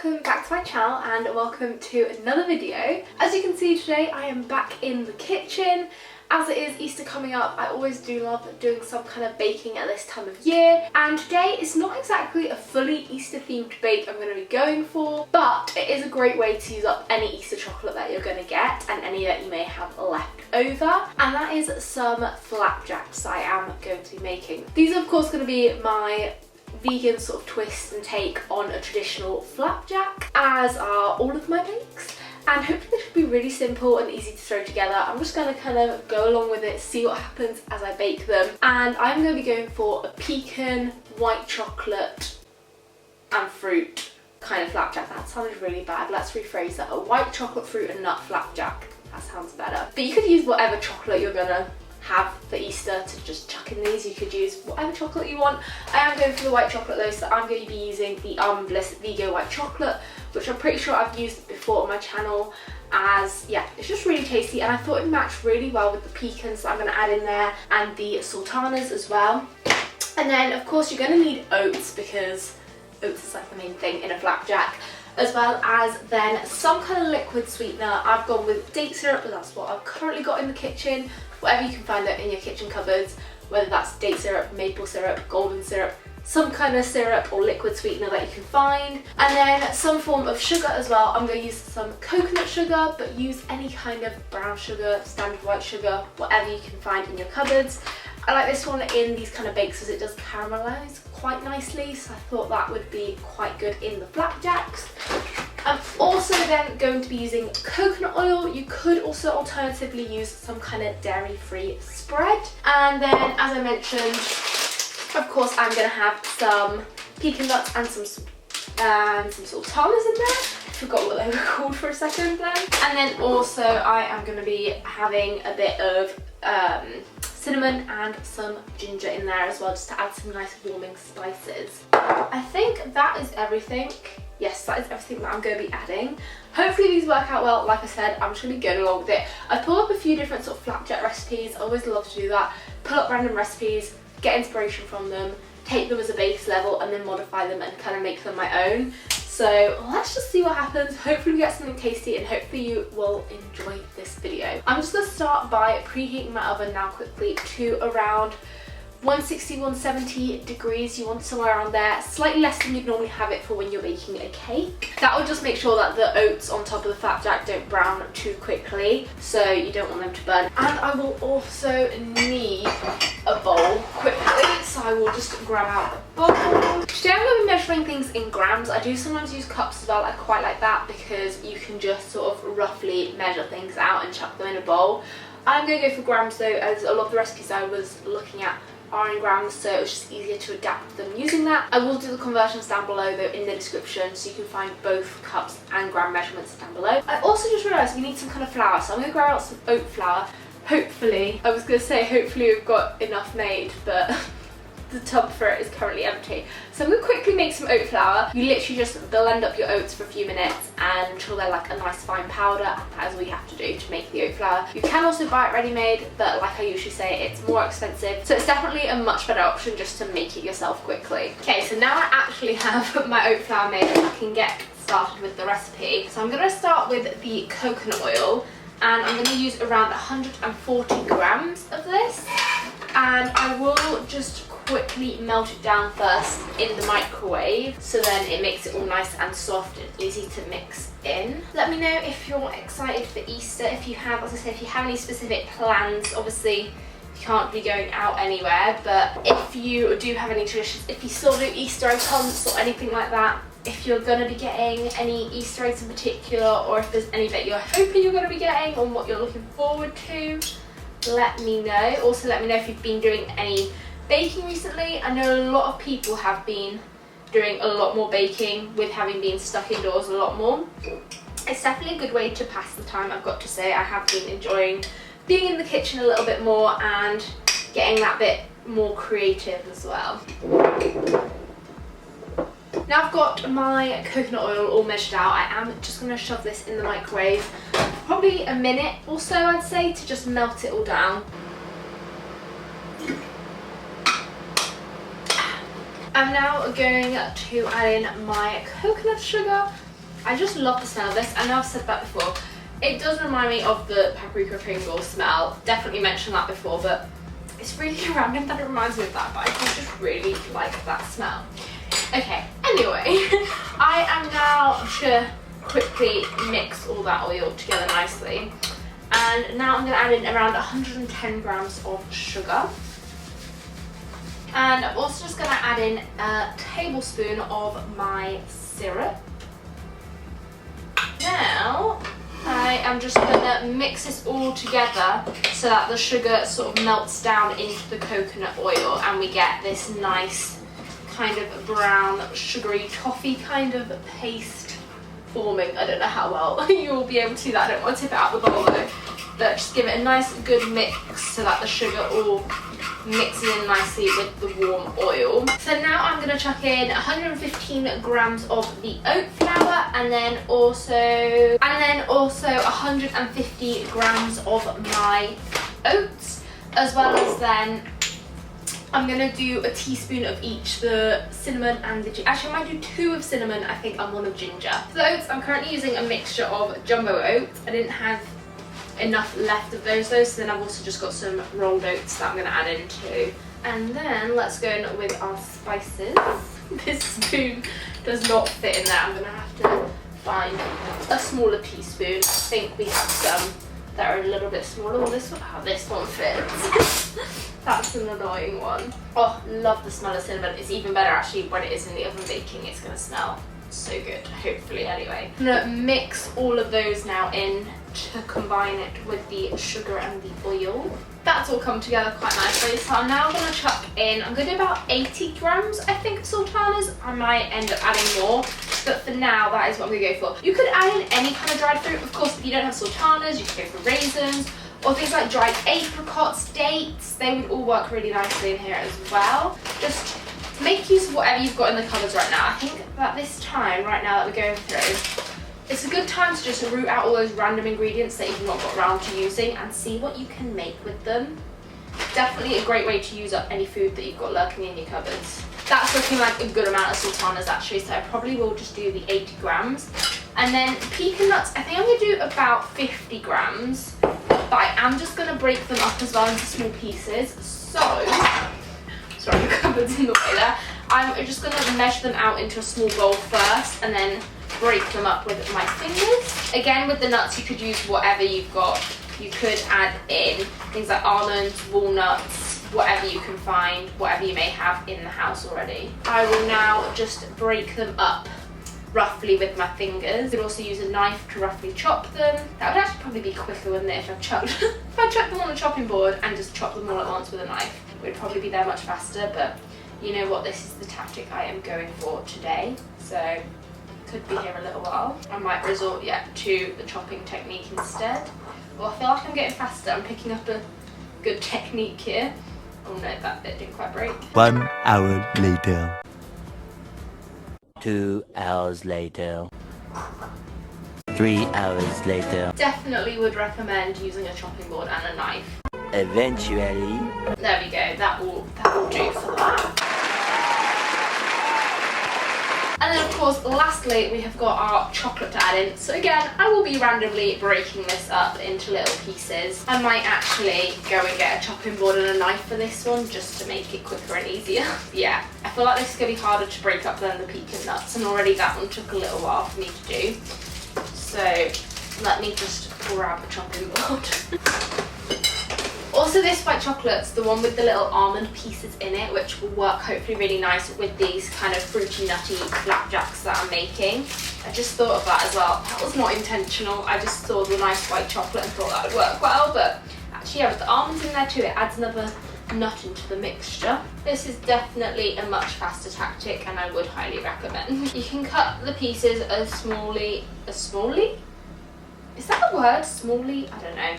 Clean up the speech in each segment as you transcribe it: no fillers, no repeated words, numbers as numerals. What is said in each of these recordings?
welcome back to my channel and welcome to another video. As you can see today I am back in the kitchen. As it is Easter coming up, I always do love doing some kind of baking at this time of year, and today is not exactly a fully Easter themed bake I'm going to be going for, but it is a great way to use up any Easter chocolate that you're going to get and any that you may have left over, and that is some flapjacks I am going to be making. These are of course going to be my vegan sort of twist and take on a traditional flapjack, as are all of my bakes. And hopefully they should be really simple and easy to throw together. I'm just going to kind of go along with it, see what happens as I bake them. And I'm going to be going for a pecan, white chocolate and fruit kind of flapjack. That sounded really bad. Let's rephrase that. A white chocolate, fruit and nut flapjack. That sounds better. But you could use whatever chocolate you're going to have for Easter to just chuck in these. You could use whatever chocolate you want. I am going for the white chocolate though, so I'm going to be using the Almond Bliss Vego white chocolate, which I'm pretty sure I've used before on my channel, as yeah, it's just really tasty, and I thought it matched really well with the pecans that I'm going to add in there and the sultanas as well. And then of course you're going to need oats, because oats is like the main thing in a flapjack, as well as then some kind of liquid sweetener. I've gone with date syrup, but that's what I've currently got in the kitchen. Whatever you can find that in your kitchen cupboards, whether that's date syrup, maple syrup, golden syrup, some kind of syrup or liquid sweetener that you can find. And then some form of sugar as well. I'm going to use some coconut sugar, but use any kind of brown sugar, standard white sugar, whatever you can find in your cupboards. I like this one in these kind of bakes because it does caramelise quite nicely, so I thought that would be quite good in the flapjacks. I'm also then going to be using coconut oil. You could also alternatively use some kind of dairy-free spread. And then, as I mentioned, of course I'm going to have some pecan nuts and some sultanas in there. I forgot what they were called for a second then. And then also I am going to be having a bit of cinnamon and some ginger in there as well, just to add some nice warming spices. I think that is everything. Yes, that is everything that I'm going to be adding. Hopefully these work out well. Like I said, I'm just going to be going along with it. I pull up a few different sort of flapjack recipes. I always love to do that. Pull up random recipes, get inspiration from them, take them as a base level and then modify them and kind of make them my own. So let's just see what happens. Hopefully we get something tasty and hopefully you will enjoy this video. I'm just going to start by preheating my oven now quickly to around 160, 170 degrees. You want somewhere around there, slightly less than you'd normally have it for when you're baking a cake. That will just make sure that the oats on top of the flapjack don't brown too quickly, so you don't want them to burn. And I will also need a bowl quickly, so I will just grab out a bowl. Today I'm going to be measuring things in grams. I do sometimes use cups as well. I quite like that because you can just sort of roughly measure things out and chuck them in a bowl. I'm going to go for grams though, as a lot of the recipes I was looking at are in grams, so it's just easier to adapt them using that. I will do the conversions down below though in the description, so you can find both cups and gram measurements down below. I also just realised we need some kind of flour, so I'm going to grab out some oat flour. Hopefully, I was going to say hopefully we've got enough made, but the tub for it is currently empty. So I'm going to quickly make some oat flour. You literally just blend up your oats for a few minutes and until they're like a nice fine powder, and that is what you have to do to make the oat flour. You can also buy it ready-made, but like I usually say, it's more expensive. So it's definitely a much better option just to make it yourself quickly. Okay, so now I actually have my oat flour made, I can get started with the recipe. So I'm going to start with the coconut oil, and I'm going to use around 140 grams of this. And I will just quickly melt it down first in the microwave, so then it makes it all nice and soft and easy to mix in. Let me know if you're excited for Easter, if you have, as I said, if you have any specific plans. Obviously you can't be going out anywhere, but if you do have any traditions, if you still do Easter egg hunts or anything like that, if you're going to be getting any Easter eggs in particular, or if there's any that you're hoping you're going to be getting or what you're looking forward to, let me know. Also let me know if you've been doing any baking recently. I know a lot of people have been doing a lot more baking with having been stuck indoors a lot more. It's definitely a good way to pass the time, I've got to say. I have been enjoying being in the kitchen a little bit more and getting that bit more creative as well. Now I've got my coconut oil all measured out. I am just going to shove this in the microwave for probably a minute or so, I'd say, to just melt it all down. I'm now going to add in my coconut sugar. I just love the smell of this. I know I've said that before. It does remind me of the paprika Pringle smell. Definitely mentioned that before, but it's really random that it reminds me of that, but I just really like that smell. Okay, anyway, I am now to quickly mix all that oil together nicely. And now I'm going to add in around 110 grams of sugar. And I'm also just going to add in a tablespoon of my syrup. Now, I am just going to mix this all together so that the sugar sort of melts down into the coconut oil and we get this nice kind of brown sugary toffee kind of paste forming. I don't know how well you will be able to see that. I don't want to tip it out the bowl though. But just give it a nice good mix so that the sugar all mixes in nicely with the warm oil. So now I'm going to chuck in 115 grams of the oat flour and then also 150 grams of my oats, as well as then I'm going to do a teaspoon of each, the cinnamon and the ginger. Actually, I might do 2 of cinnamon, I think, and 1 of ginger. For the oats, I'm currently using a mixture of jumbo oats. I didn't have enough left of those though, so then I've also just got some rolled oats that I'm going to add in too. And then let's go in with our spices. This spoon does not fit in there. I'm going to have to find a smaller teaspoon. I think we have some that are a little bit smaller. Well, this one fits. That's an annoying one. Oh, love the smell of cinnamon. It's even better actually when it is in the oven baking. It's going to smell so good, hopefully anyway. I'm going to mix all of those now in to combine it with the sugar and the oil. That's all come together quite nicely. So I'm now going to chuck in, I'm going to do about 80 grams I think of sultanas. I might end up adding more, but for now that is what I'm going to go for. You could add in any kind of dried fruit. Of course, if you don't have sultanas, you could go for raisins or things like dried apricots, dates. They would all work really nicely in here as well. Just make use of whatever you've got in the cupboards right now. I think that this time, right now that we're going through, it's a good time to just root out all those random ingredients that you've not got around to using and see what you can make with them. Definitely a great way to use up any food that you've got lurking in your cupboards. That's looking like a good amount of sultanas actually, so I probably will just do the 80 grams. And then pecan nuts, I think I'm going to do about 50 grams, but I am just going to break them up as well into small pieces. So, sorry, the cupboard's in the way there. I'm just going to measure them out into a small bowl first and then break them up with my fingers. Again, with the nuts, you could use whatever you've got. You could add in things like almonds, walnuts, whatever you can find, whatever you may have in the house already. I will now just break them up roughly with my fingers. You could also use a knife to roughly chop them. That would actually probably be quicker, wouldn't it, if I chucked them on a chopping board and just chop them all at once with a knife. It would probably be there much faster, but you know what, this is the tactic I am going for today. So could be here a little while. I might resort to the chopping technique instead. Well, I feel like I'm getting faster. I'm picking up a good technique here. Oh no, that bit didn't quite break. 1 hour later. 2 hours later. 3 hours later. Definitely would recommend using a chopping board and a knife. Eventually. There we go, that will do for that. And then of course, lastly, we have got our chocolate to add in. So again, I will be randomly breaking this up into little pieces. I might actually go and get a chopping board and a knife for this one, just to make it quicker and easier. Yeah, I feel like this is going to be harder to break up than the pecan nuts, and already that one took a little while for me to do. So let me just grab a chopping board. Also, this white chocolate's the one with the little almond pieces in it, which will work hopefully really nice with these kind of fruity, nutty flapjacks that I'm making. I just thought of that as well. That was not intentional. I just saw the nice white chocolate and thought that would work well, but actually, yeah, with the almonds in there too, it adds another nut into the mixture. This is definitely a much faster tactic, and I would highly recommend. You can cut the pieces as smallly? Is that a word? Smallly? I don't know.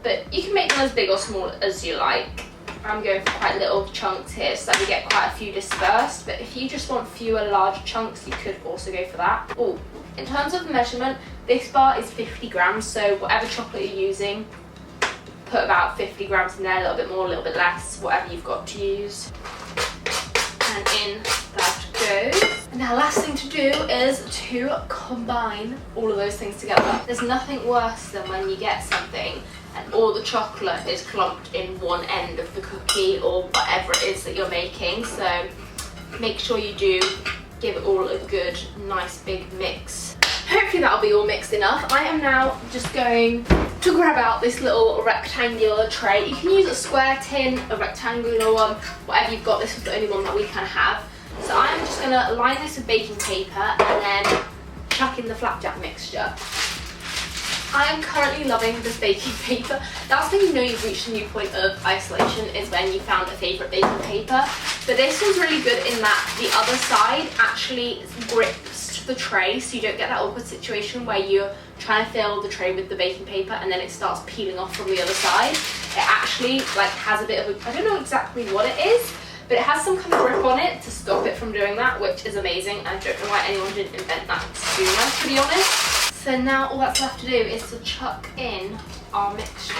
But you can make them as big or small as you like. I'm going for quite little chunks here so that we get quite a few dispersed, but if you just want fewer large chunks, you could also go for that. Oh, in terms of measurement, this bar is 50 grams, so whatever chocolate you're using, put about 50 grams in there, a little bit more, a little bit less, whatever you've got to use. And in that goes. And Now last thing to do is to combine all of those things together. There's nothing worse than when you get something and all the chocolate is clumped in one end of the cookie or whatever it is that you're making. So make sure you do give it all a good, nice big mix. Hopefully that'll be all mixed enough. I am now just going to grab out this little rectangular tray. You can use a square tin, a rectangular one, whatever you've got. This is the only one that we can have. So I'm just going to line this with baking paper and then chuck in the flapjack mixture. I am currently loving this baking paper. That's when you know you've reached a new point of isolation, is when you found a favourite baking paper. But this one's really good in that the other side actually grips to the tray, so you don't get that awkward situation where you're trying to fill the tray with the baking paper and then it starts peeling off from the other side. It actually like has a bit of a, I don't know exactly what it is, but it has some kind of grip on it to stop it from doing that, which is amazing. I don't know why anyone didn't invent that sooner, to be honest. So now all that's left to do is to chuck in our mixture.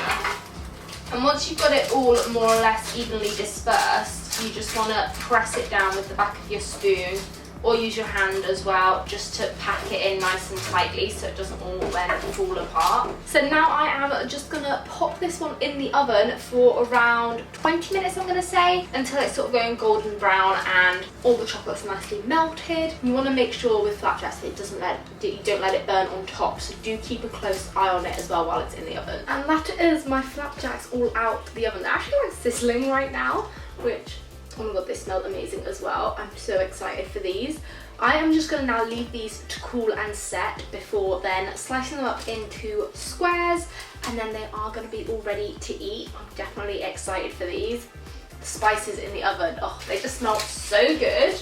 And once you've got it all more or less evenly dispersed, you just want to press it down with the back of your spoon or use your hand as well, just to pack it in nice and tightly so it doesn't all then fall apart. So now I am just gonna pop this one in the oven for around 20 minutes, I'm gonna say, until it's sort of going golden brown and all the chocolate's nicely melted. You want to make sure with flapjacks that you don't let it burn on top, so do keep a close eye on it as well while it's in the oven. And that is my flapjacks all out the oven. They're actually like sizzling right now, which, oh my god, they smell amazing as well. I'm so excited for these. I am just going to now leave these to cool and set before then slicing them up into squares, and then they are going to be all ready to eat. I'm definitely excited for these. The spices in the oven, oh, they just smell so good.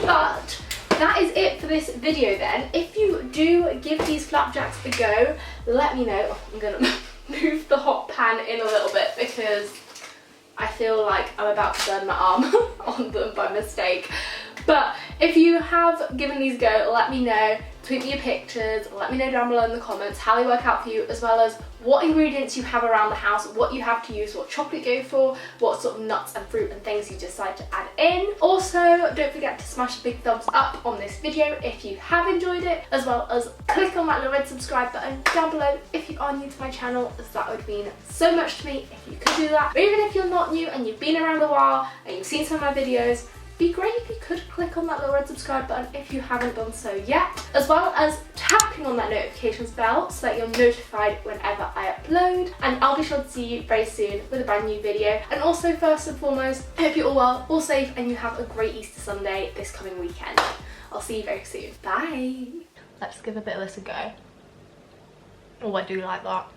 But that is it for this video then. If you do give these flapjacks a go, let me know. Oh, I'm going to move the hot pan in a little bit because I feel like I'm about to burn my arm on them by mistake. But if you have given these a go, let me know. Tweet me your pictures, let me know down below in the comments how they work out for you, as well as what ingredients you have around the house, what you have to use, what chocolate you go for, what sort of nuts and fruit and things you decide to add in. Also, don't forget to smash a big thumbs up on this video if you have enjoyed it, as well as click on that little red subscribe button down below if you are new to my channel, as that would mean so much to me if you could do that. Or even if you're not new and you've been around a while and you've seen some of my videos, be great if you could click on that little red subscribe button if you haven't done so yet, as well as tapping on that notifications bell so that you're notified whenever I upload. And I'll be sure to see you very soon with a brand new video. And also, first and foremost, I hope you're all well, all safe, and you have a great Easter Sunday this coming weekend. I'll see you very soon. Bye. Let's give a bit of this a go. Oh, I do like that.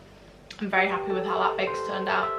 I'm very happy with how that bake's turned out.